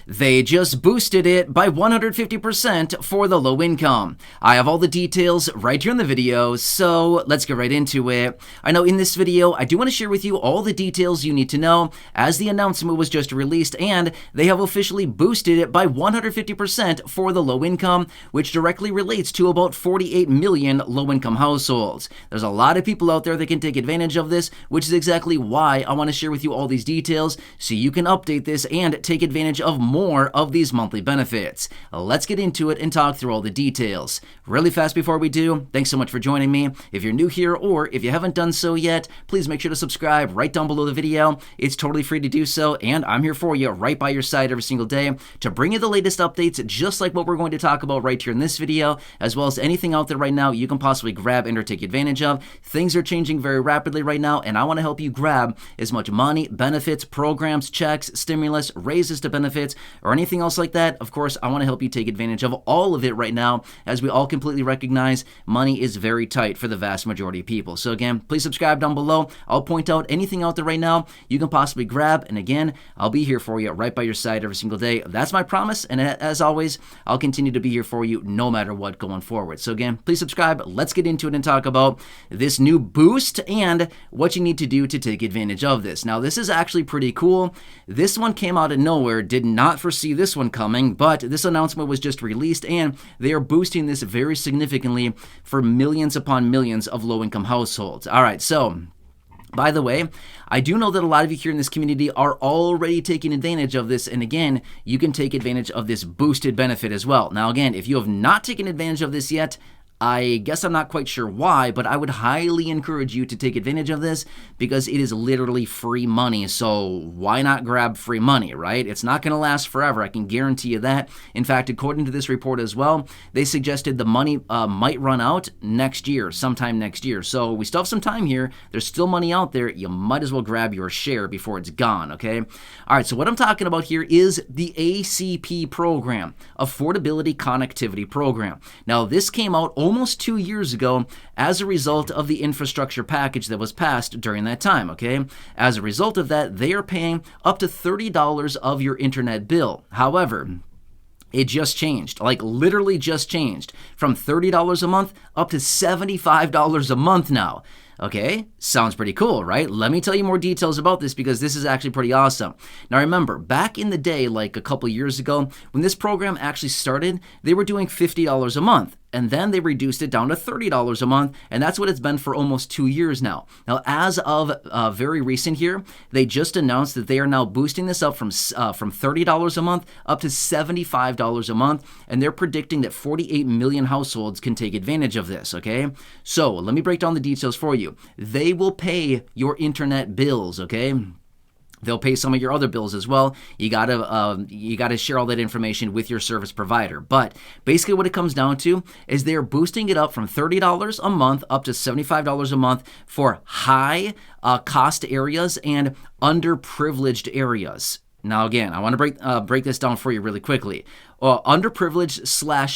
They just boosted it by 150% for the low income. I have all the details right here in the video, so let's get right into it. I know in this video, I do want to share with you all the details you need to know as the announcement was just released, and they have officially boosted it by 150% for the low income, which directly relates to about 48 million low income households. There's a lot of people out there that can take advantage of this, which is exactly why I want to share with you all these details so you can update this and take advantage of more of these monthly benefits. Let's get into it and talk through all the details. Really fast before we do, thanks so much for joining me. If you're new here or if you haven't done so yet, please make sure to subscribe right down below the video. It's totally free to do so, and I'm here for you right by your side every single day to bring you the latest updates, just like what we're going to talk about right here in this video, as well as anything out there right now you can possibly grab and or take advantage of. Things are changing very rapidly right now, and I want to help you grab as much money, benefits, programs, checks, stimulus, raises to benefits, or anything else like that. Of course, I want to help you take advantage of all of it right now, as we all completely recognize money is very tight for the vast majority of people. So again, please subscribe down below. I'll point out anything out there right now you can possibly grab, and again, I'll be here for you right by your side every single day. That's my promise, and as always, I'll continue to be here for you no matter what going forward. So again, please subscribe. Let's get into it and talk about this new boost and what you need to do to take advantage of this. Now, this is actually pretty cool. This one came out of nowhere. Did not foresee this one coming, but this announcement was just released, and they are boosting this very significantly for millions upon millions of low-income households. All right, so by the way, I do know that a lot of you here in this community are already taking advantage of this, and again, you can take advantage of this boosted benefit as well. Now again, if you have not taken advantage of this yet, I guess I'm not quite sure why, but I would highly encourage you to take advantage of this because it is literally free money. So why not grab free money, right? It's not going to last forever. I can guarantee you that. In fact, according to this report as well, they suggested the money might run out next year, sometime next year. So we still have some time here. There's still money out there. You might as well grab your share before it's gone, okay? All right, so what I'm talking about here is the ACP program, Affordability Connectivity Program. Now, this came out almost 2 years ago as a result of the infrastructure package that was passed during that time, okay? As a result of that, they are paying up to $30 of your internet bill. However, it just changed, like literally just changed from $30 a month up to $75 a month now. Okay, sounds pretty cool, right? Let me tell you more details about this because this is actually pretty awesome. Now remember, back in the day, like a couple years ago, when this program actually started, they were doing $50 a month. And then they reduced it down to $30 a month, and that's what it's been for almost 2 years now. Now, as of very recent here, they just announced that they are now boosting this up from $30 a month up to $75 a month, and they're predicting that 48 million households can take advantage of this, okay? So, let me break down the details for you. They will pay your internet bills, okay? They'll pay some of your other bills as well. You gotta share all that information with your service provider. But basically what it comes down to is they're boosting it up from $30 a month up to $75 a month for high cost areas and underprivileged areas. Now again, I want to break this down for you really quickly. Underprivileged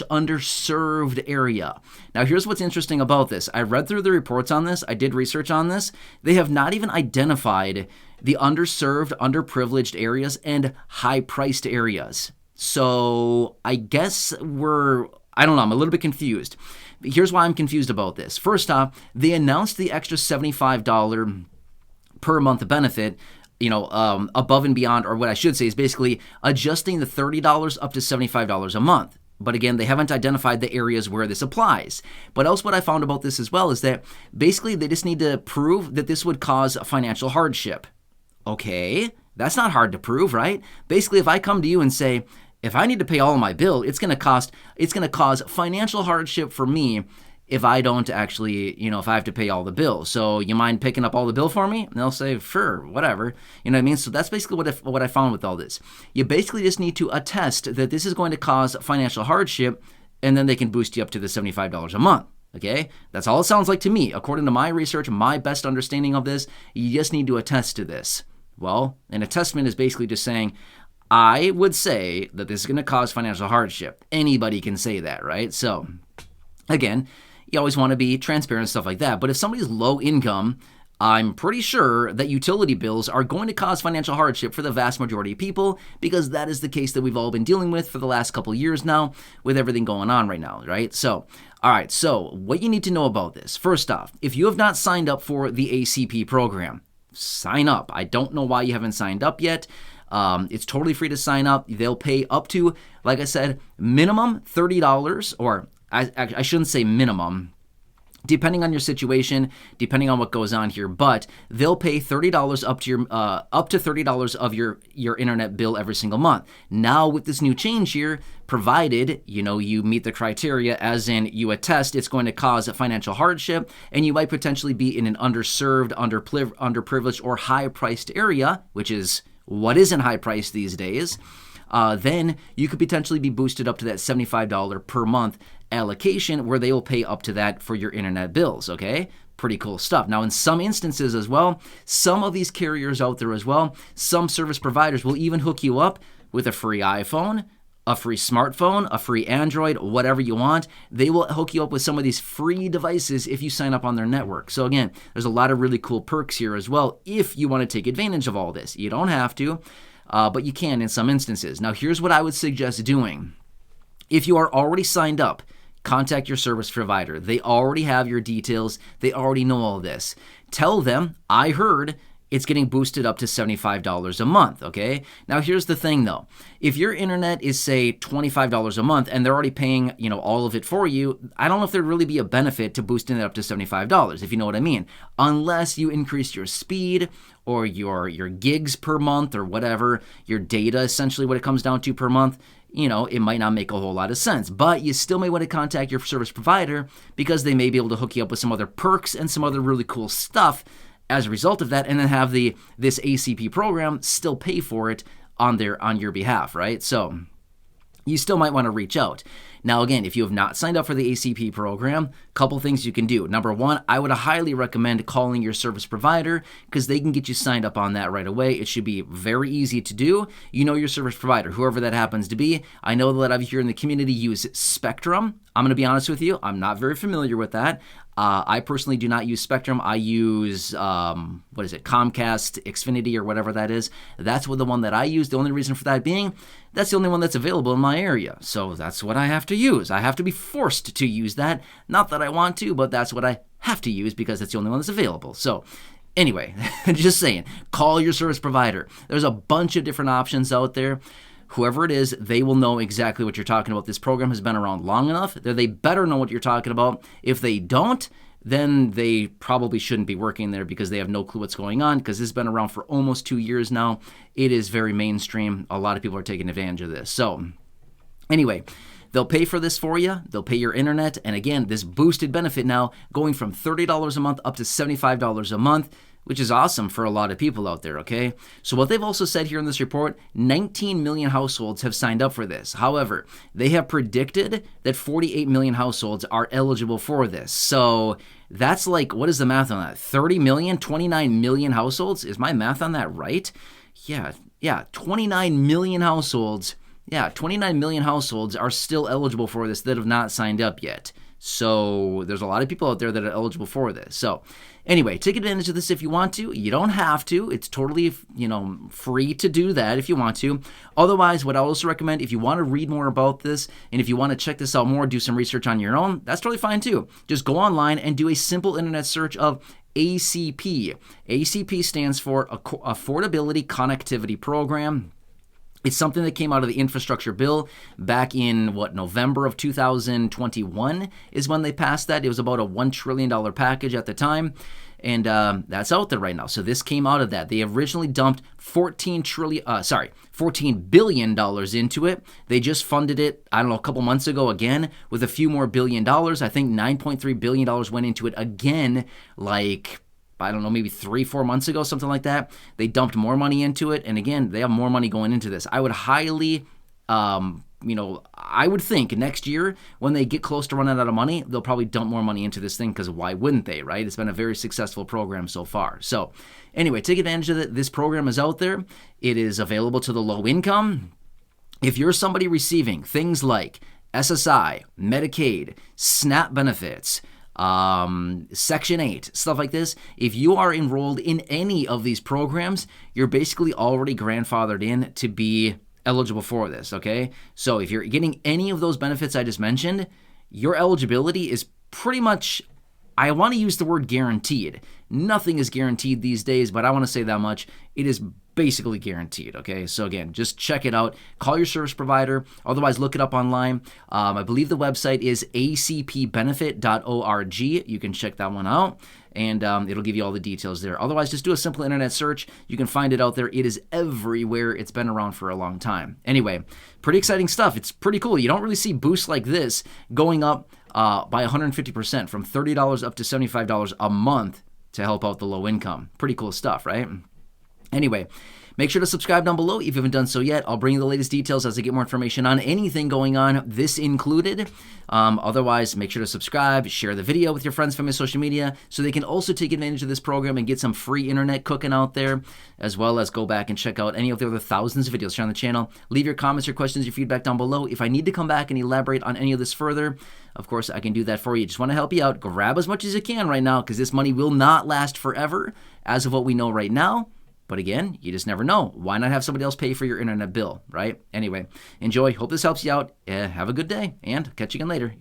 / underserved area. Now here's what's interesting about this. I read through the reports on this. I did research on this. They have not even identified the underserved, underprivileged areas and high-priced areas. So I guess I don't know, I'm a little bit confused. Here's why I'm confused about this. First off, they announced the extra $75 per month benefit, above and beyond, or what I should say is basically adjusting the $30 up to $75 a month. But again, they haven't identified the areas where this applies. But else what I found about this as well is that basically they just need to prove that this would cause financial hardship. Okay, that's not hard to prove, right? Basically, if I come to you and say, if I need to pay all of my bill, it's going to cause financial hardship for me if I don't actually, if I have to pay all the bills. So you mind picking up all the bill for me? And they'll say, sure, whatever. You know what I mean? So that's basically what I found with all this. You basically just need to attest that this is going to cause financial hardship, and then they can boost you up to the $75 a month. Okay? That's all it sounds like to me. According to my research, my best understanding of this, you just need to attest to this. Well, an attestment is basically just saying, I would say that this is going to cause financial hardship. Anybody can say that, right? So, again, you always want to be transparent and stuff like that. But if somebody's low income, I'm pretty sure that utility bills are going to cause financial hardship for the vast majority of people, because that is the case that we've all been dealing with for the last couple of years now with everything going on right now, right? So, all right, so what you need to know about this. First off, if you have not signed up for the ACP program, sign up. I don't know why you haven't signed up yet. It's totally free to sign up. They'll pay up to, like I said, minimum $30, or I shouldn't say minimum, depending on your situation, depending on what goes on here, but they'll pay $30 up to $30 of your internet bill every single month. Now with this new change here, provided you meet the criteria, as in you attest it's going to cause a financial hardship, and you might potentially be in an underserved, underprivileged, or high-priced area, which is what isn't high priced these days. Then you could potentially be boosted up to that $75 per month allocation, where they will pay up to that for your internet bills, okay? Pretty cool stuff. Now, in some instances as well, some of these carriers out there as well, some service providers will even hook you up with a free iPhone, a free smartphone, a free Android, whatever you want. They will hook you up with some of these free devices if you sign up on their network. So again, there's a lot of really cool perks here as well if you want to take advantage of all this. You don't have to, but you can in some instances. Now, here's what I would suggest doing. If you are already signed up, contact your service provider. They already have your details. They already know all this. Tell them, I heard it's getting boosted up to $75 a month, okay? Now, here's the thing, though. If your internet is, say, $25 a month, and they're already paying, all of it for you, I don't know if there'd really be a benefit to boosting it up to $75, if you know what I mean, unless you increase your speed or your gigs per month or whatever, your data, essentially what it comes down to per month. It might not make a whole lot of sense, but you still may want to contact your service provider, because they may be able to hook you up with some other perks and some other really cool stuff as a result of that, and then have this ACP program still pay for it on your behalf, right? So you still might want to reach out. Now, again, if you have not signed up for the ACP program, couple things you can do. Number one, I would highly recommend calling your service provider, because they can get you signed up on that right away. It should be very easy to do. Your service provider, whoever that happens to be. I know that I've here in the community use Spectrum. I'm going to be honest with you, I'm not very familiar with that. I personally do not use Spectrum. I use, Comcast, Xfinity, or whatever that is. That's the one that I use. The only reason for that being, that's the only one that's available in my area. So that's what I have to use. I have to be forced to use that. Not that I want to, but that's what I have to use, because that's the only one that's available. So anyway, just saying, call your service provider. There's a bunch of different options out there. Whoever it is, they will know exactly what you're talking about. This program has been around long enough that they better know what you're talking about. If they don't, then they probably shouldn't be working there, because they have no clue what's going on, because this has been around for almost 2 years now. It is very mainstream. A lot of people are taking advantage of this. So anyway, they'll pay for this for you. They'll pay your internet. And again, this boosted benefit now going from $30 a month up to $75 a month, which is awesome for a lot of people out there, okay? So what they've also said here in this report, 19 million households have signed up for this. However, they have predicted that 48 million households are eligible for this. So that's like, what is the math on that? 30 million, 29 million households? Is my math on that right? Yeah, 29 million households. Yeah, 29 million households are still eligible for this that have not signed up yet. So there's a lot of people out there that are eligible for this. So anyway, take advantage of this if you want to. You don't have to. It's totally, free to do that if you want to. Otherwise, what I also recommend, if you want to read more about this, and if you want to check this out more, do some research on your own, that's totally fine too. Just go online and do a simple internet search of ACP. ACP stands for Affordability Connectivity Program. It's something that came out of the infrastructure bill back in, November of 2021 is when they passed that. It was about a $1 trillion package at the time, and that's out there right now. So this came out of that. They originally dumped $14 billion into it. They just funded it, a couple months ago again with a few more $1 billion. I think $9.3 billion went into it again, maybe 3-4 months ago, something like that. They dumped more money into it. And again, they have more money going into this. I would highly, I would think next year when they get close to running out of money, they'll probably dump more money into this thing, because why wouldn't they, right? It's been a very successful program so far. So anyway, take advantage of it. This program is out there. It is available to the low income. If you're somebody receiving things like SSI, Medicaid, SNAP benefits, Section 8, stuff like this. If you are enrolled in any of these programs, you're basically already grandfathered in to be eligible for this, okay? So if you're getting any of those benefits I just mentioned, your eligibility is pretty much, I want to use the word guaranteed. Nothing is guaranteed these days, but I want to say that much. It is basically guaranteed, okay? So again, just check it out. Call your service provider. Otherwise, look it up online. I believe the website is acpbenefit.org. You can check that one out, and it'll give you all the details there. Otherwise, just do a simple internet search. You can find it out there. It is everywhere. It's been around for a long time. Anyway, pretty exciting stuff. It's pretty cool. You don't really see boosts like this going up by 150% from $30 up to $75 a month to help out the low income. Pretty cool stuff, right? Anyway, make sure to subscribe down below if you haven't done so yet. I'll bring you the latest details as I get more information on anything going on, this included. Otherwise, make sure to subscribe, share the video with your friends from your social media so they can also take advantage of this program and get some free internet cooking out there, as well as go back and check out any of the other thousands of videos here on the channel. Leave your comments, your questions, your feedback down below. If I need to come back and elaborate on any of this further, of course, I can do that for you. Just want to help you out. Grab as much as you can right now because this money will not last forever as of what we know right now. But again, you just never know. Why not have somebody else pay for your internet bill, right? Anyway, enjoy. Hope this helps you out. Have a good day, and catch you again later.